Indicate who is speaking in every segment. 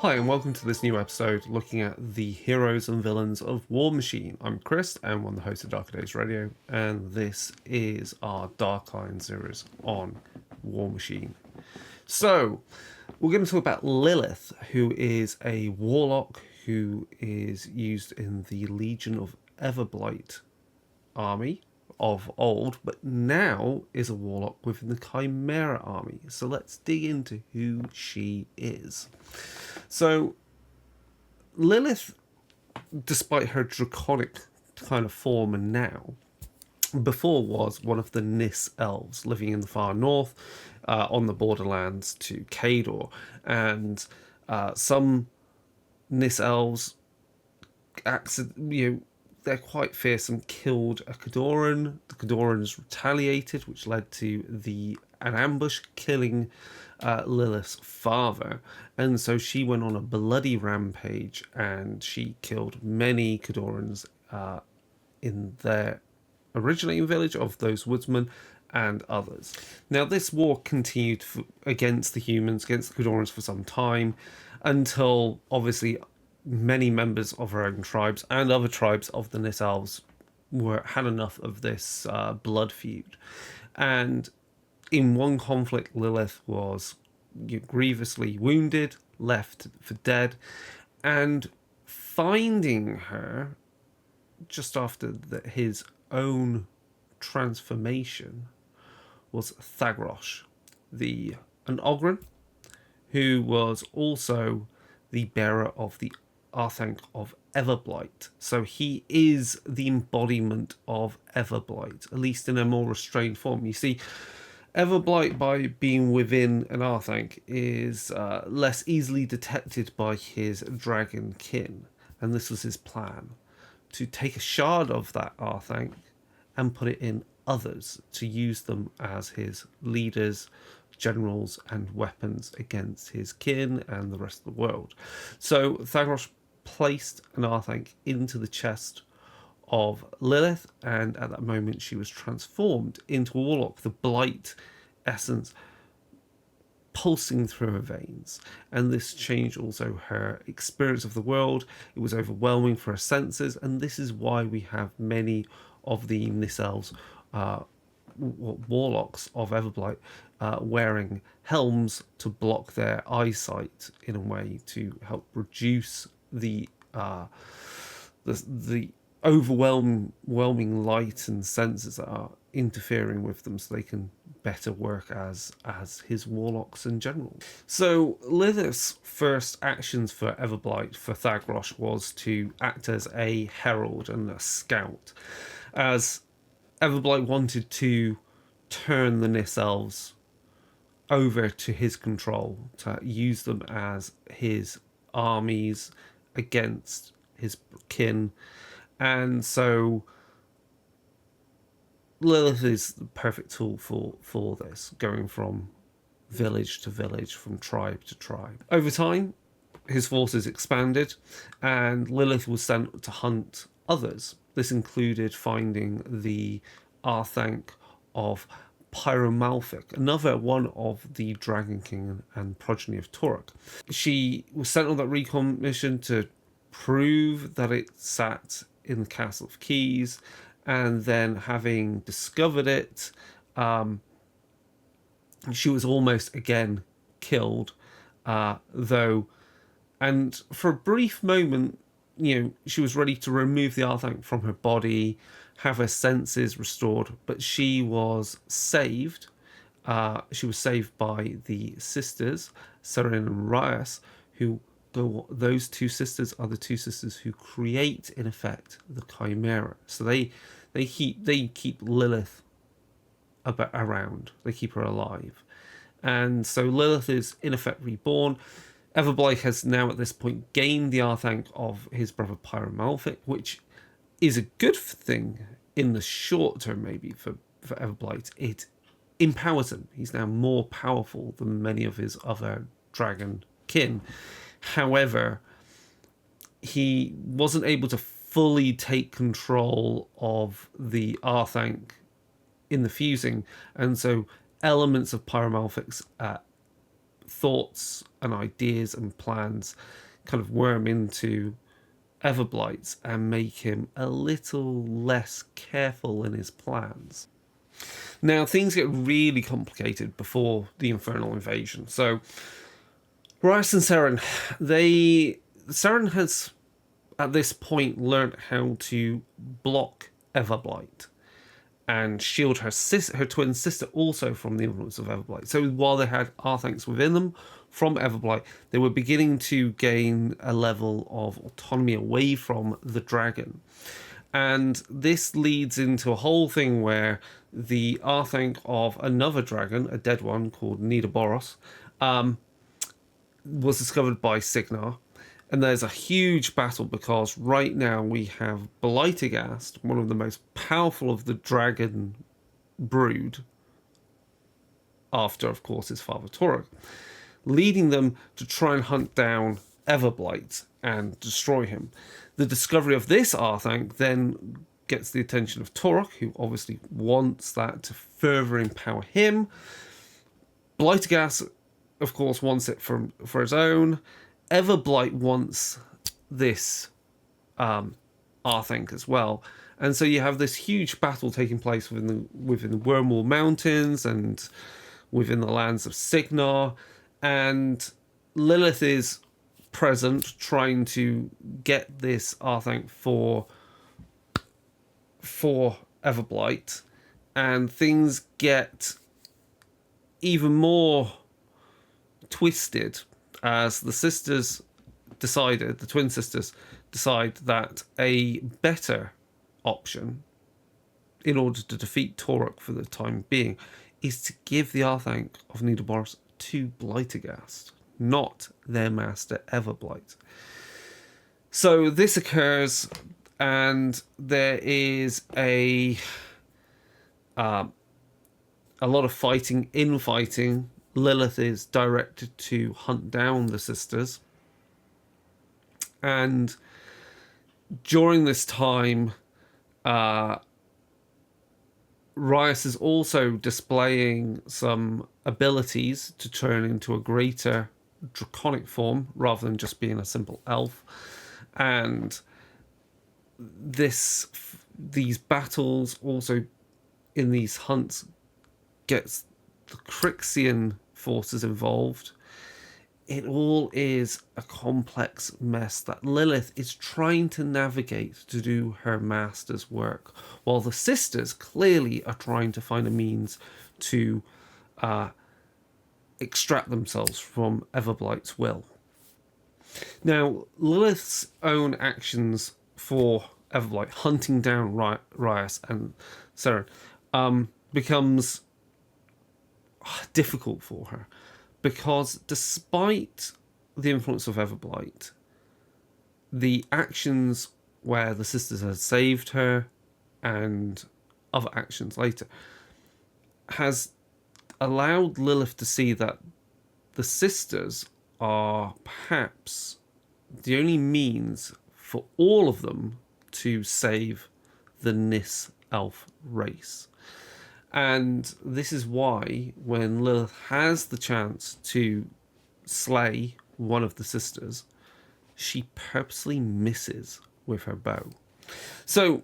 Speaker 1: Hi and welcome to this new episode looking at the heroes and villains of Warmachine. I'm Chris and one of the hosts of Darker Days Radio, and this is our Dark Iron series on Warmachine. So, we're going to talk about Lylyth, who is a warlock who is used in the Legion of Everblight army of old, but now is a warlock within the Khymaera army. So let's dig into who she is. So, Lylyth, despite her draconic kind of form and now, before was one of the Nis elves living in the far north, on the borderlands to Kador. And some Nis elves, they're quite fearsome, killed a Khadoran. The Khadorans retaliated, which led to an ambush killing Lylyth's father, and so she went on a bloody rampage and she killed many Khadorans in their originating village of those woodsmen and others. Now, this war continued against the humans, against the Khadorans for some time, until obviously many members of her own tribes and other tribes of the Nis Elves had enough of this blood feud. And in one conflict, Lylyth was grievously wounded, left for dead, and finding her just after his own transformation was Thagros, an Ogren, who was also the bearer of the Arthanc of Everblight. So he is the embodiment of Everblight, at least in a more restrained form. You see, Everblight, by being within an Arthanc, is less easily detected by his dragon kin, and this was his plan, to take a shard of that Arthanc and put it in others, to use them as his leaders, generals, and weapons against his kin and the rest of the world. So Thagros placed an Arthanc into the chest of Lylyth, and at that moment she was transformed into a warlock, the blight essence pulsing through her veins. And this changed also her experience of the world. It was overwhelming for her senses, and this is why we have many of the Nis Elves, warlocks of Everblight, wearing helms to block their eyesight in a way to help reduce the overwhelming light and senses that are interfering with them, so they can better work as his warlocks in general. So Lylyth's first actions for Everblight, for Thagros, was to act as a herald and a scout, as Everblight wanted to turn the Nis Elves over to his control, to use them as his armies against his kin. And so Lylyth is the perfect tool for this, going from village to village, from tribe to tribe. Over time, his forces expanded, and Lylyth was sent to hunt others. This included finding the Arthanc of Pyromalfic, another one of the Dragon King and progeny of Toruk. She was sent on that recon mission to prove that it sat in the Castle of Keys, and then having discovered it, she was almost again killed, though, and for a brief moment, she was ready to remove the Arthanc from her body, have her senses restored, but she was saved. She was saved by the sisters, Seren and Rias, who those two sisters are the two sisters who create, in effect, the Khymaera. So they keep Lylyth around. They keep her alive, and so Lylyth is in effect reborn. Everblight has now at this point gained the Arthanc of his brother Pyromalfic, which is a good thing in the short term, maybe for Everblight. It empowers him. He's now more powerful than many of his other dragon kin. However, he wasn't able to fully take control of the Arthanc in the fusing, and so elements of Pyromalfic's thoughts and ideas and plans kind of worm into Everblight's and make him a little less careful in his plans. Now, things get really complicated before the Infernal Invasion. So, Rias and Seren, Seren has, at this point, learnt how to block Everblight and shield her twin sister also from the influence of Everblight. So while they had Arthancs within them from Everblight, they were beginning to gain a level of autonomy away from the dragon. And this leads into a whole thing where the Arthanc of another dragon, a dead one called Nidaboros, was discovered by Signar. And there's a huge battle because right now we have Blightigast, one of the most powerful of the dragon brood, after, of course, his father Torok, leading them to try and hunt down Everblight and destroy him. The discovery of this Arthanc then gets the attention of Torok, who obviously wants that to further empower him. Blightigast, of course, wants it for his own. Everblight wants this Arthanc as well. And so you have this huge battle taking place within the Wormwall Mountains and within the lands of Signar. And Lylyth is present, trying to get this Arthanc for Everblight. And things get even more twisted as the twin sisters decide that a better option in order to defeat Torok for the time being is to give the Arthanc of Nidaboros to Blightigast, not their master Everblight. So this occurs, and there is a lot of infighting. Lylyth is directed to hunt down the sisters. And during this time, Rias is also displaying some abilities to turn into a greater draconic form rather than just being a simple elf. And these battles also in these hunts gets the Crixian forces involved. It all is a complex mess that Lylyth is trying to navigate to do her master's work, while the sisters clearly are trying to find a means to extract themselves from Everblight's will. Now, Lylyth's own actions for Everblight, hunting down Rias and Seren, becomes difficult for her, because despite the influence of Everblight, the actions where the sisters had saved her and other actions later has allowed Lylyth to see that the sisters are perhaps the only means for all of them to save the Nis elf race. And this is why when Lylyth has the chance to slay one of the sisters, she purposely misses with her bow. So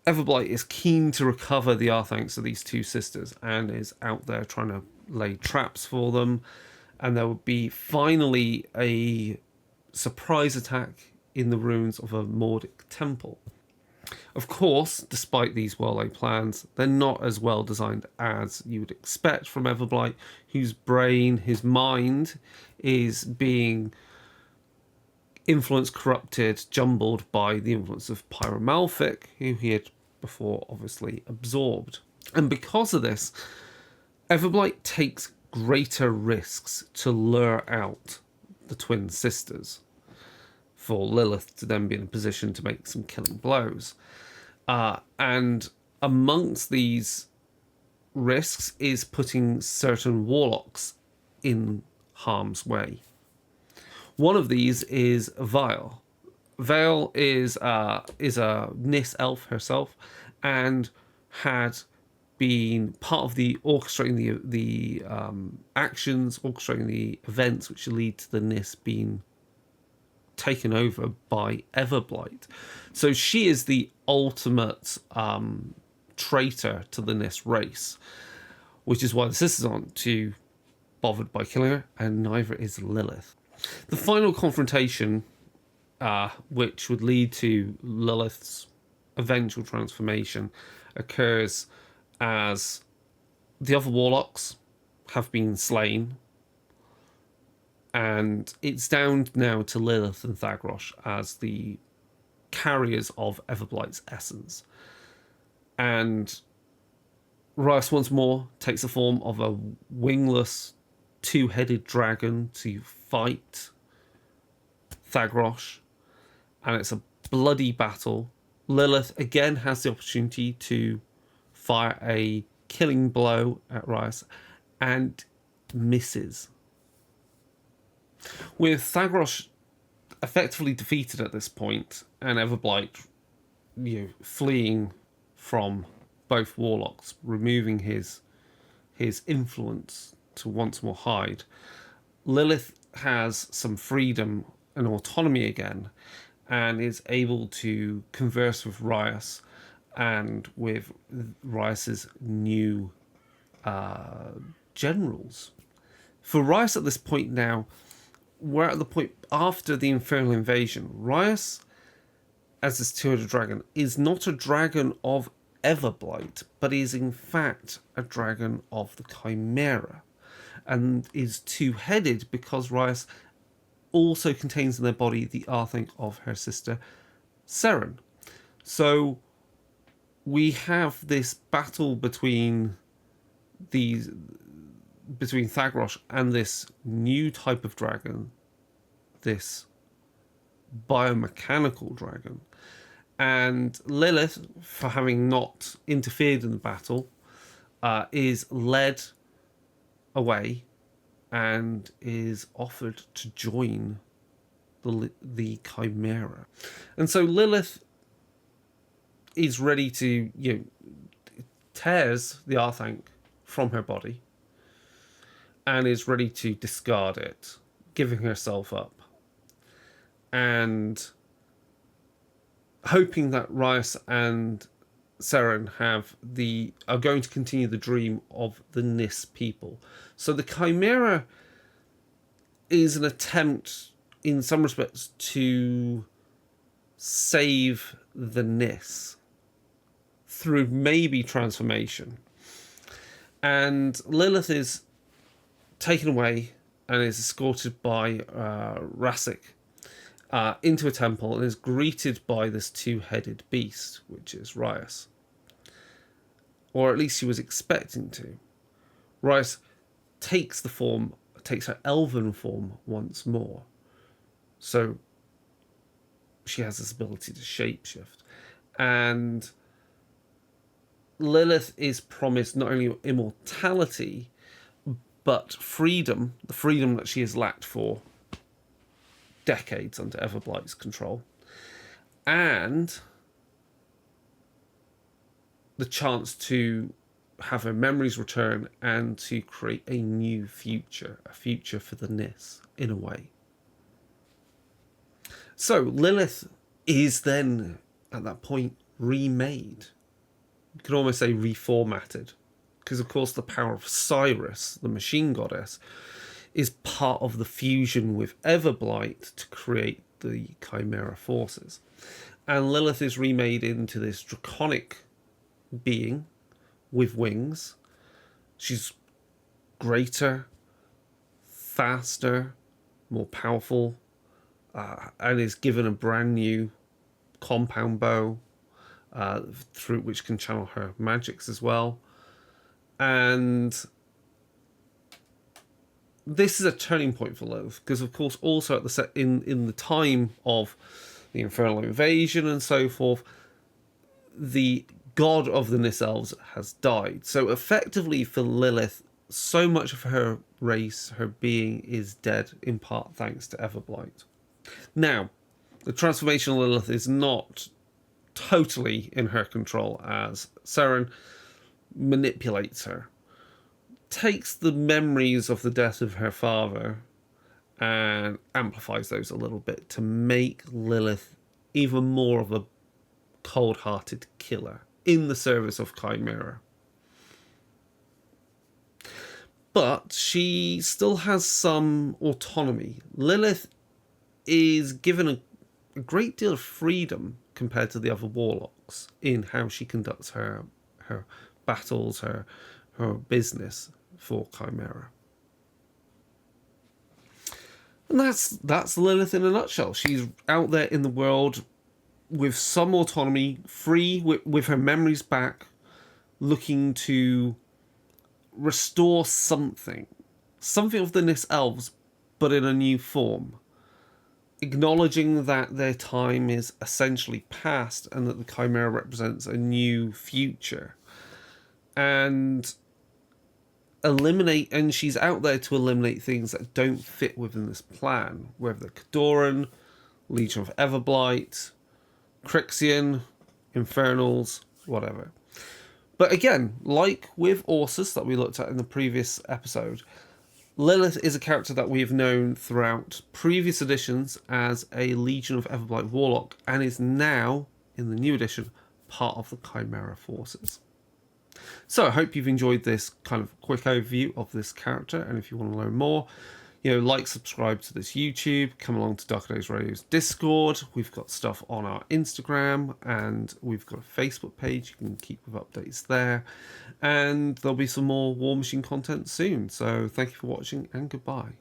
Speaker 1: Everblight is keen to recover the Arthancs of these two sisters and is out there trying to lay traps for them. And there will be finally a surprise attack in the ruins of a Mordic temple. Of course, despite these well-laid plans, they're not as well designed as you would expect from Everblight, whose brain, his mind, is being influenced, corrupted, jumbled by the influence of Pyromalfic, who he had before obviously absorbed. And because of this, Everblight takes greater risks to lure out the twin sisters, for Lylyth to then be in a position to make some killing blows. And amongst these risks is putting certain Warlocks in harm's way. One of these is Vale. Vale is a Nis elf herself and had been part of the orchestrating the actions, orchestrating the events which lead to the Nis being taken over by Everblight. So she is the ultimate traitor to the Nis race, which is why the sisters aren't too bothered by killing her, and neither is Lylyth. The final confrontation, which would lead to Lylyth's eventual transformation, occurs as the other Warlocks have been slain, and it's down now to Lylyth and Thagrosh as the carriers of Everblight's essence. And Rias once more takes the form of a wingless, two-headed dragon to fight Thagrosh, and it's a bloody battle. Lylyth again has the opportunity to fire a killing blow at Rias and misses. With Thagrosh effectively defeated at this point, and Everblight, fleeing from both Warlocks, removing his influence to once more hide, Lylyth has some freedom and autonomy again, and is able to converse with Rias and with Rias's new generals. For Rias at this point now, we're at the point after the Infernal Invasion. Rias, as this two-headed dragon, is not a dragon of Everblight, but is in fact a dragon of the Khymaera, and is two-headed because Rias also contains in their body the Arthanc of her sister Seren. So we have this battle between Thagrosh and this new type of dragon, this biomechanical dragon. And Lylyth, for having not interfered in the battle, is led away and is offered to join the Khymaera. And so Lylyth is ready to, tears the Arthanc from her body and is ready to discard it, giving herself up, and hoping that Rias and Seren are going to continue the dream of the Nis people. So the Khymaera is an attempt, in some respects, to save the Nis through maybe transformation. And Lylyth is taken away and is escorted by Rassic into a temple and is greeted by this two-headed beast, which is Rias. Or at least she was expecting to. Rias takes her elven form once more. So she has this ability to shapeshift. And Lylyth is promised not only immortality, but freedom, the freedom that she has lacked for decades under Everblight's control, and the chance to have her memories return and to create a new future, a future for the Nis, in a way. So Lylyth is then, at that point, remade. You could almost say reformatted, because of course the power of Cyrus, the machine goddess, is part of the fusion with Everblight to create the Khymaera forces. And Lylyth is remade into this draconic being with wings. She's greater, faster, more powerful, and is given a brand new compound bow through which can channel her magics as well. And this is a turning point for Lylyth, because of course also at the in the time of the Infernal Invasion and so forth, the god of the Nis Elves has died. So effectively for Lylyth, so much of her race, her being, is dead, in part thanks to Everblight. Now, the transformation of Lylyth is not totally in her control, as Seren manipulates her, takes the memories of the death of her father and amplifies those a little bit to make Lylyth even more of a cold-hearted killer in the service of Khymaera. But she still has some autonomy. Lylyth is given a great deal of freedom compared to the other Warlocks in how she conducts her battles, her business for Khymaera. And that's Lylyth in a nutshell. She's out there in the world with some autonomy, free, with her memories back, looking to restore something of the Nis Elves, but in a new form. Acknowledging that their time is essentially past and that the Khymaera represents a new future. And she's out there to eliminate things that don't fit within this plan, whether they're Khadoran, Legion of Everblight, Crixian, Infernals, whatever. But again, like with Ursus that we looked at in the previous episode, Lylyth is a character that we have known throughout previous editions as a Legion of Everblight Warlock, and is now, in the new edition, part of the Khymaera forces. So I hope you've enjoyed this kind of quick overview of this character, and if you want to learn more, like, subscribe to this YouTube, come along to Dark Days Radio's Discord. We've got stuff on our Instagram, and we've got a Facebook page. You can keep with updates there. And there'll be some more Warmachine content soon. So thank you for watching, and goodbye.